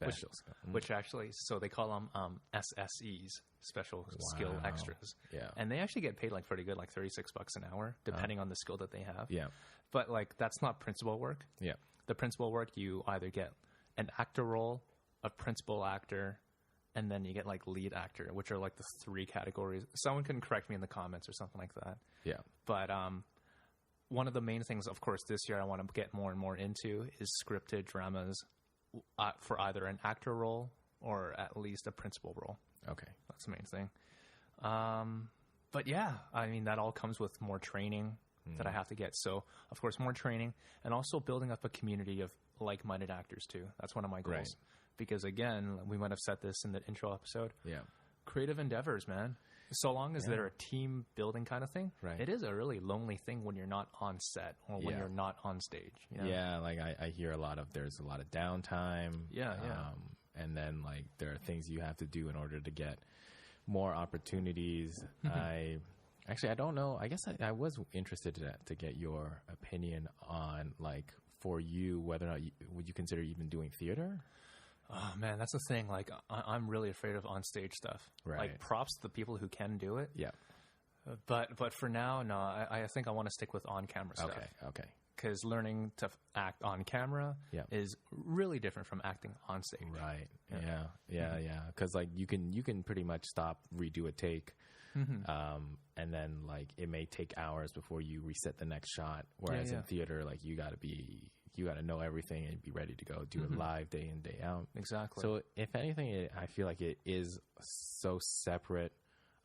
which actually, so they call them SSEs, special skill extras. Yeah, and they actually get paid like pretty good, like $36 an hour, depending on the skill that they have. Yeah, but like that's not principal work. Yeah, the principal work, you either get an actor role, a principal actor, and then you get like lead actor, which are like the 3 categories. Someone can correct me in the comments or something like that. Yeah, but one of the main things, of course, this year I want to get more and more into is scripted dramas for either an actor role or at least a principal role. Okay. That's the main thing. But yeah, I mean, that all comes with more training that I have to get. So, of course, more training and also building up a community of like-minded actors, too. That's one of my goals. Right. Because, again, we might have said this in the intro episode. Yeah. Creative endeavors, man. So long as they're a team building kind of thing, right. It is a really lonely thing when you're not on set or when you're not on stage. You know? Yeah, like I hear there's a lot of downtime. Yeah. And then like there are things you have to do in order to get more opportunities. I don't know. I guess I was interested to get your opinion on like for you, whether or not would you consider even doing theater? Oh man, that's the thing. Like, I'm really afraid of on-stage stuff. Right. Like, props to the people who can do it. Yeah. But for now, no. I think I want to stick with on-camera stuff. Okay. Because learning to act on camera is really different from acting on stage. Right. Yeah. Because like you can pretty much stop, redo a take, and then like it may take hours before you reset the next shot. Whereas in theater, like you got to know everything and be ready to go do it live day in, day out. Exactly. So if anything, I feel like it is so separate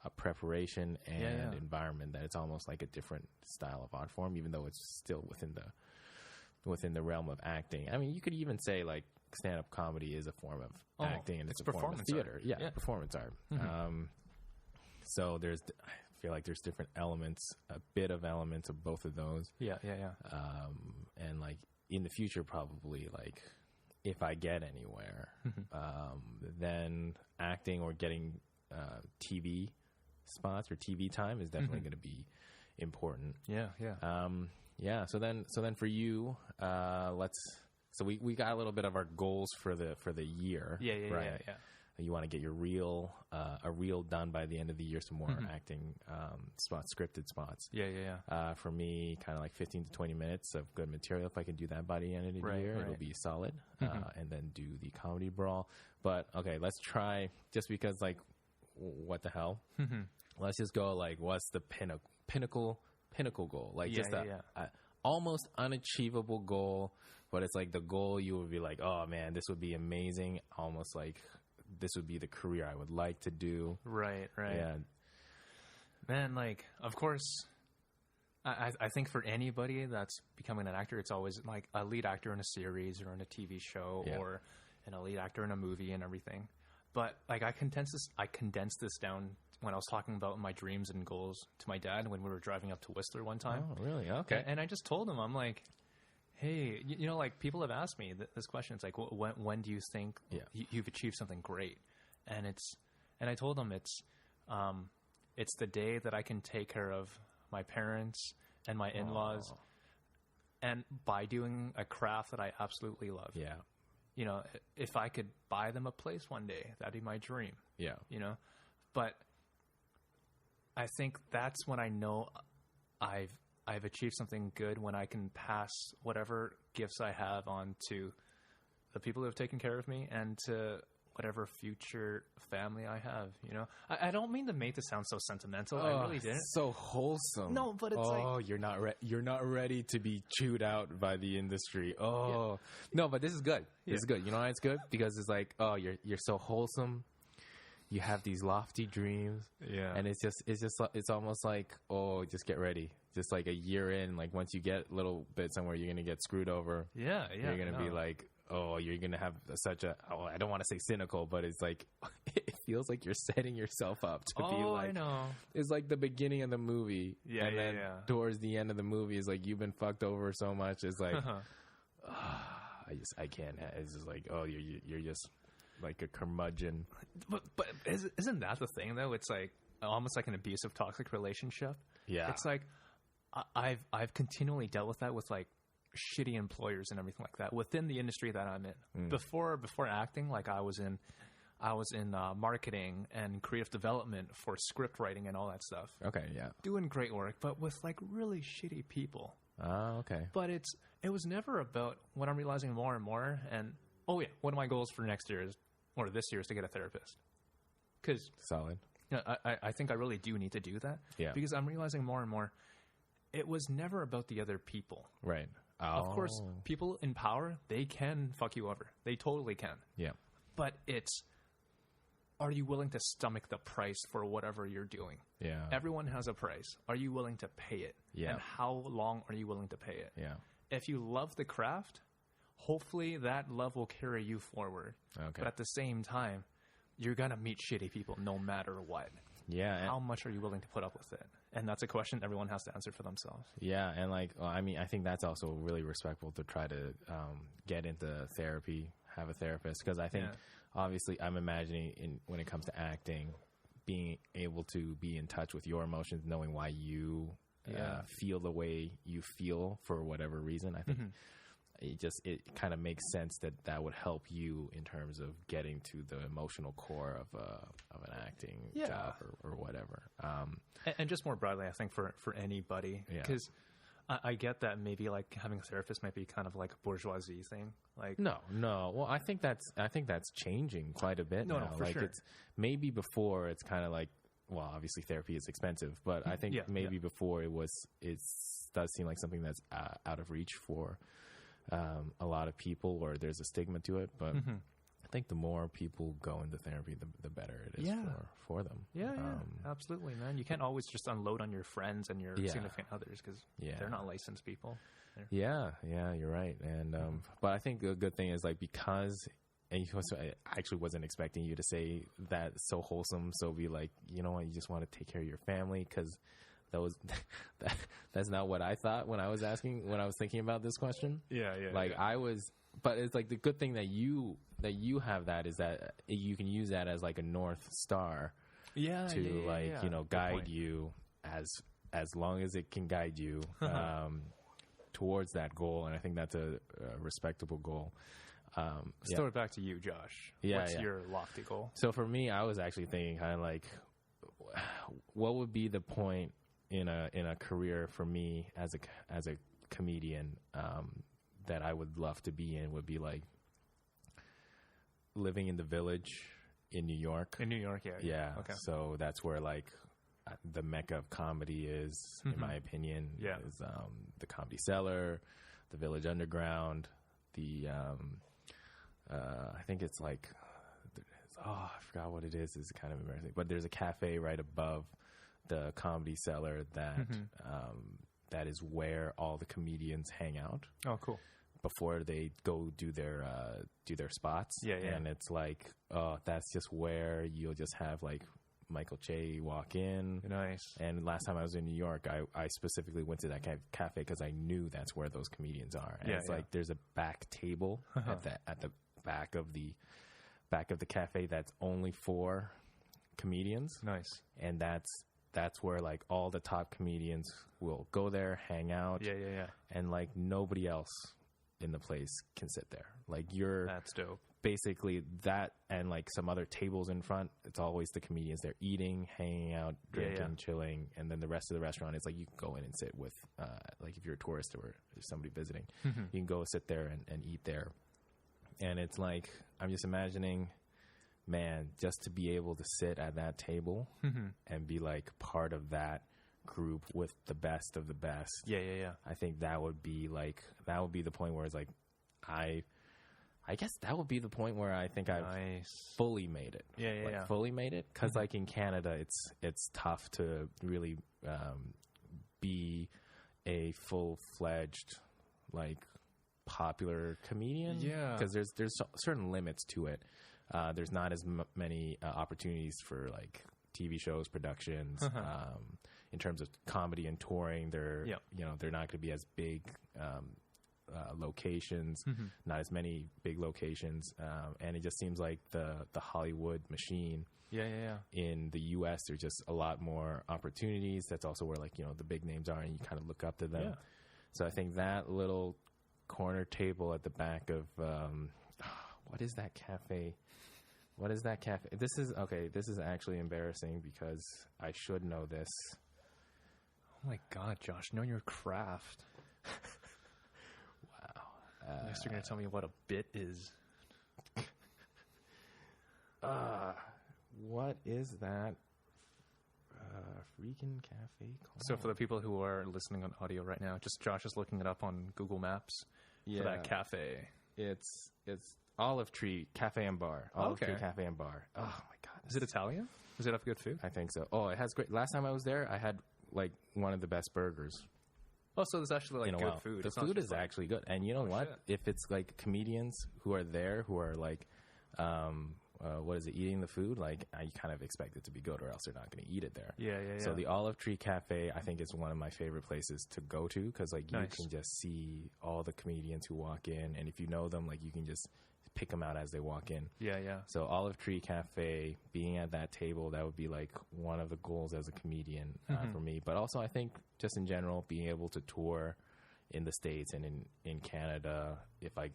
a preparation and environment that it's almost like a different style of art form, even though it's still within the realm of acting. I mean, you could even say like stand-up comedy is a form of acting and it's a form of theater. Art. Yeah, performance art. So I feel like there's different elements, a bit of elements of both of those. Yeah. And like, in the future, probably like if I get anywhere, then acting or getting TV spots or TV time is definitely going to be important. Yeah. So then for you, we got a little bit of our goals for the year. Yeah. You want to get your a reel done by the end of the year, some more acting spots, scripted spots. Yeah. For me, kind of like 15 to 20 minutes of good material. If I can do that by the end of the year, it'll be solid. And then do the comedy brawl. But okay, let's try, just because like, what the hell? Let's just go like, what's the pinnacle goal? Like just a almost unachievable goal, but it's like the goal you would be like, oh man, this would be amazing. Almost like, this would be the career I would like to do. Right. Yeah. Man, like, of course, I think for anybody that's becoming an actor, it's always like a lead actor in a series or in a TV show or a lead actor in a movie and everything. But like, I condensed this down when I was talking about my dreams and goals to my dad when we were driving up to Whistler one time. Oh, really? Okay. And I just told him, I'm like, hey, you know, like people have asked me this question. It's like, when do you think you've achieved something great? And I told them it's the day that I can take care of my parents and my in-laws, and by doing a craft that I absolutely love. Yeah. You know, if I could buy them a place one day, that'd be my dream. Yeah. You know, but I think that's when I know I've achieved something good, when I can pass whatever gifts I have on to the people who have taken care of me and to whatever future family I have, you know? I don't mean to make this sound so sentimental. I really didn't. So wholesome. No, but it's like... you're not ready to be chewed out by the industry. Oh. Yeah. No, but this is good. This is good. You know why it's good? Because it's like, oh, you're so wholesome. You have these lofty dreams. Yeah. And it's almost like, oh, just get ready. Just like a year in, like once you get a little bit somewhere, you're going to get screwed over. Yeah. You're going to be like, oh, you're going to have I don't want to say cynical, but it's like, it feels like you're setting yourself up to be like, I know. It's like the beginning of the movie. Yeah. And then towards the end of the movie, it's like, you've been fucked over so much. It's like, I can't. It's just like, oh, you're just like a curmudgeon. But isn't that the thing though? It's like almost like an abusive, toxic relationship. Yeah. It's like, I've continually dealt with that with like shitty employers and everything like that within the industry that I'm in. Before acting, like I was in marketing and creative development for script writing and all that stuff. Okay, yeah. Doing great work, but with like really shitty people. Oh, okay. But it was never about what I'm realizing more and more. And one of my goals for next year this year is to get a therapist. Because solid. I think I really do need to do that. Yeah. Because I'm realizing more and more, it was never about the other people. Right. Oh. Of course, people in power, they can fuck you over. They totally can. Yeah. But are you willing to stomach the price for whatever you're doing? Yeah. Everyone has a price. Are you willing to pay it? Yeah. And how long are you willing to pay it? Yeah. If you love the craft, hopefully that love will carry you forward. Okay. But at the same time, you're going to meet shitty people no matter what. Yeah. How much are you willing to put up with it? And that's a question everyone has to answer for themselves. Yeah. And I think that's also really respectful to try to get into therapy, have a therapist. Because I think, obviously, I'm imagining when it comes to acting, being able to be in touch with your emotions, knowing why you feel the way you feel for whatever reason. I think it kind of makes sense that would help you in terms of getting to the emotional core of an acting job or whatever. And just more broadly, I think for anybody, because I get that maybe like having a therapist might be kind of like a bourgeoisie thing. Like no. Well, I think that's changing quite a bit now. No, for like sure. It's maybe before it's kind of like, well, obviously therapy is expensive, but I think maybe before it does seem like something that's out of reach for a lot of people, or there's a stigma to it. But I think the more people go into therapy, the better it is for them. Yeah, absolutely, man. You can't always just unload on your friends and your significant others because they're not licensed people. Yeah, you're right. And but I think the good thing is like because. And I actually wasn't expecting you to say that so wholesome. So be like, you know what, you just want to take care of your family, because that's not what I thought when I was thinking about this question. But it's like the good thing that you have that is that you can use that as like a North Star. Guide you as long as it can guide you towards that goal. And I think that's a respectable goal. Throw it back to you, Josh. What's your lofty goal? So for me, I was actually thinking kind of like, what would be the point in a career for me as a comedian that I would love to be in would be like living in the Village in New York. In New York, yeah. Okay. So that's where like the mecca of comedy is, in my opinion. Yeah. Is the Comedy Cellar, the Village Underground, the I think it's like, I forgot what it is. It's kind of embarrassing, but there's a cafe right above the Comedy Cellar that is where all the comedians hang out. Oh, cool. Before they go do their spots. Yeah. And it's like, that's just where you'll just have like Michael Che walk in. Nice. And last time I was in New York, I specifically went to that cafe because I knew that's where those comedians are. And it's like there's a back table at the back of the cafe that's only for comedians. Nice. And that's where like all the top comedians will go there, hang out. Yeah. And like nobody else in the place can sit there. Like that's dope. Basically that, and like some other tables in front, it's always the comedians. They're eating, hanging out, drinking, chilling, and then the rest of the restaurant is like you can go in and sit with like if you're a tourist or if somebody visiting, you can go sit there and eat there. And it's like, I'm just imagining, man, just to be able to sit at that table and be like part of that group with the best of the best. Yeah. I think that would be the point where it's like, I guess that would be the point where I think I've fully made it. Yeah. Fully made it. Cause like in Canada, it's tough to really, be a full-fledged, like, popular comedian. Yeah. Cause there's certain limits to it. There's not as many opportunities for like TV shows, productions. In terms of comedy and touring, they're not going to be as big locations, not as many big locations, and it just seems like the Hollywood machine. In the U.S., there's just a lot more opportunities. That's also where, like, you know, the big names are, and you kind of look up to them. Yeah. So I think that little corner table at the back of what is that cafe? What is that cafe? This is actually embarrassing because I should know this. Oh my God, Josh, know your craft. Wow. Next, you're going to tell me what a bit is. What is that? Freaking cafe called? So for the people who are listening on audio right now, just Josh is looking it up on Google Maps for that cafe. It's Olive Tree Cafe and Bar. Olive Tree Cafe and Bar. Oh my God. Is it Italian? Does it have good food? I think so. Oh, it has great. Last time I was there, I had like one of the best burgers. Oh, so there's actually like good food. The food is actually good. And you know what? Shit. If it's like comedians who are there who are like, what is it, eating the food, like I kind of expect it to be good or else they're not going to eat it there. Yeah. So the Olive Tree Cafe, I think, is one of my favorite places to go to because like you can just see all the comedians who walk in, and if you know them, like you can just pick them out as they walk in. Yeah. So Olive Tree Cafe, being at that table, that would be like one of the goals as a comedian for me. But also I think just in general, being able to tour in the States and in Canada, if I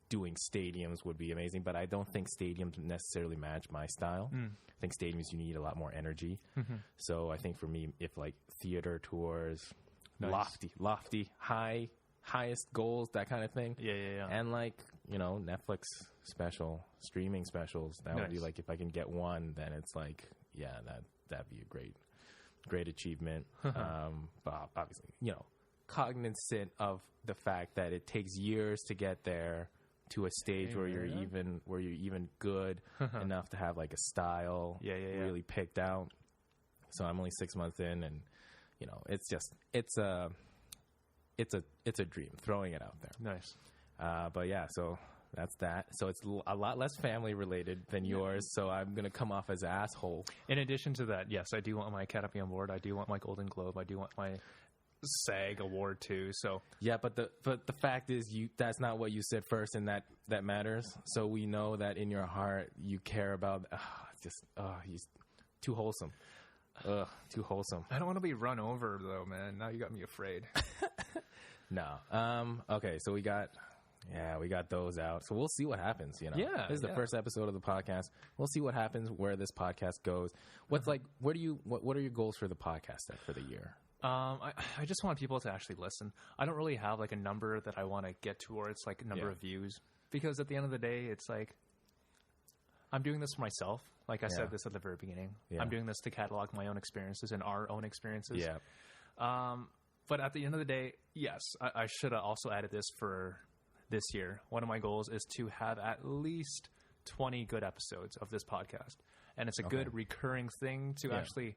doing stadiums would be amazing, but I don't think stadiums necessarily match my style. I think stadiums, you need a lot more energy. So I think for me, if like theater tours, lofty, highest goals, that kind of thing. Yeah. And like, you know, Netflix streaming specials, that would be like, if I can get one, then it's like, yeah, that'd be a great achievement. But obviously, you know, cognizant of the fact that it takes years to get there to a stage where you're even good enough to have like a style really picked out. So I'm only 6 months in, and you know, it's a dream, throwing it out there. Nice. But yeah, so that's that. So it's a lot less family related than yours. So I'm gonna come off as an asshole. In addition to that, yes, I do want my Academy Award. I do want my Golden Globe. I do want my SAG award too. So yeah, but the fact is, that's not what you said first, and that matters. So we know that in your heart you care about. He's too wholesome. Too wholesome. I don't want to be run over though, man. Now you got me afraid. No. Okay. So we got those out. So we'll see what happens. You know. Yeah. This is the first episode of the podcast. We'll see what happens. Where this podcast goes. What's like? What are your goals for the podcast for the year? I just want people to actually listen. I don't really have like a number that I want to get towards, like a number of views, because at the end of the day, it's like I'm doing this for myself. Like I said this at the very beginning. Yeah. I'm doing this to catalog my own experiences and our own experiences. Yeah. But at the end of the day, yes, I should have also added this for this year. One of my goals is to have at least 20 good episodes of this podcast. And it's a good recurring thing to actually,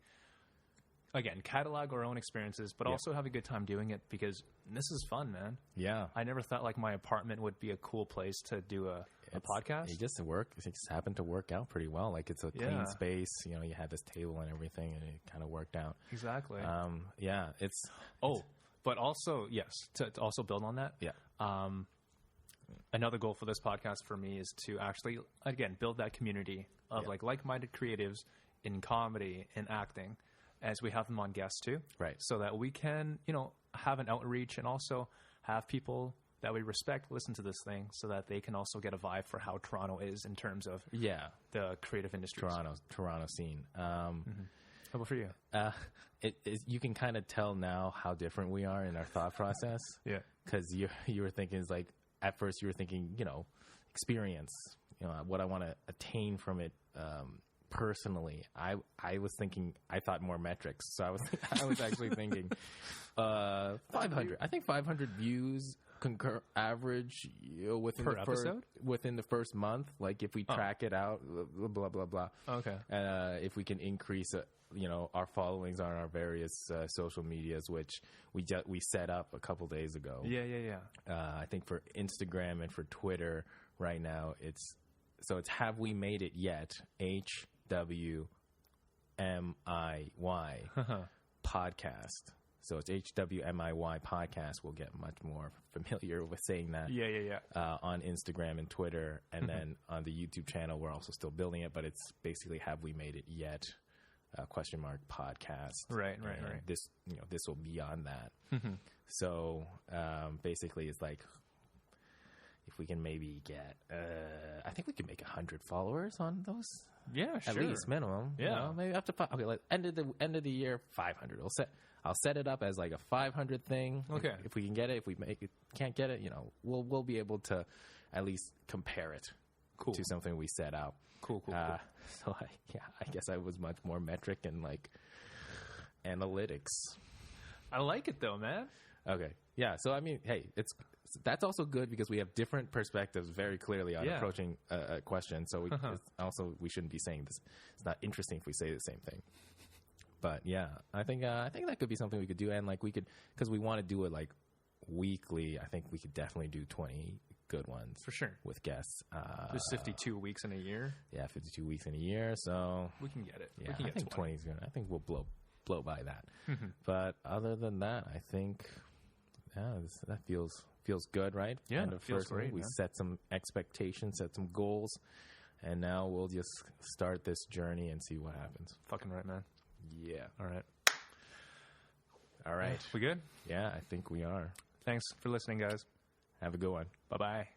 again, catalog our own experiences, but also have a good time doing it, because this is fun, man. Yeah. I never thought like my apartment would be a cool place to do a podcast. It just happened to work out pretty well. Like it's a clean space. You know, you had this table and everything, and it kind of worked out. Exactly. But also, yes, to also build on that. Yeah. Another goal for this podcast for me is to actually, again, build that community of like-minded creatives in comedy and acting, as we have them on guests too. Right. So that we can, you know, have an outreach and also have people that we respect listen to this thing, so that they can also get a vibe for how Toronto is in terms of the creative industry. Toronto scene. How about for you? You can kind of tell now how different we are in our thought process. Yeah. Because you were thinking, it's like, at first you were thinking, you know, experience, you know, what I want to attain from it. Personally, I was thinking, I thought more metrics. So I was actually thinking 500. I think 500 views average, you know, within the first month. Like if we track it out, blah blah blah. Okay. If we can increase, you know, our followings on our various social medias, which we set up a couple days ago. Yeah. I think for Instagram and for Twitter right now, it's Have We Made It Yet? HWMIY podcast. So it's HWMIY podcast. We'll get much more familiar with saying that. Yeah. On Instagram and Twitter. And then on the YouTube channel, we're also still building it, but it's basically Have We Made It Yet? Podcast. Right. This, this will be on that. So basically it's like, if we can maybe get, I think we can make 100 followers on those. Yeah, sure. At least minimum. Yeah. Maybe up to 5. Okay, like end of the year, 500. I'll set it up as like a 500 thing. Okay. If we can get it, if we can't get it, we'll be able to at least compare it to something we set out. Cool. So I guess I was much more metric and like analytics. I like it though, man. Okay. Yeah. So I mean, hey, that's also good because we have different perspectives very clearly on approaching a question. So we shouldn't be saying this. It's not interesting if we say the same thing. But yeah, I think that could be something we could do, and like we could, because we want to do it like weekly. I think we could definitely do 20 good ones for sure with guests. There's 52 weeks in a year. Yeah, 52 weeks in a year. So we can get it. Yeah, we can get I think 20 is good. I think we'll blow by that. But other than that, I think that feels good, right? Yeah, and it feels great. We set some expectations, set some goals, and now we'll just start this journey and see what happens. Fucking right, man. Yeah. All right. We good? Yeah, I think we are. Thanks for listening, guys. Have a good one. Bye-bye.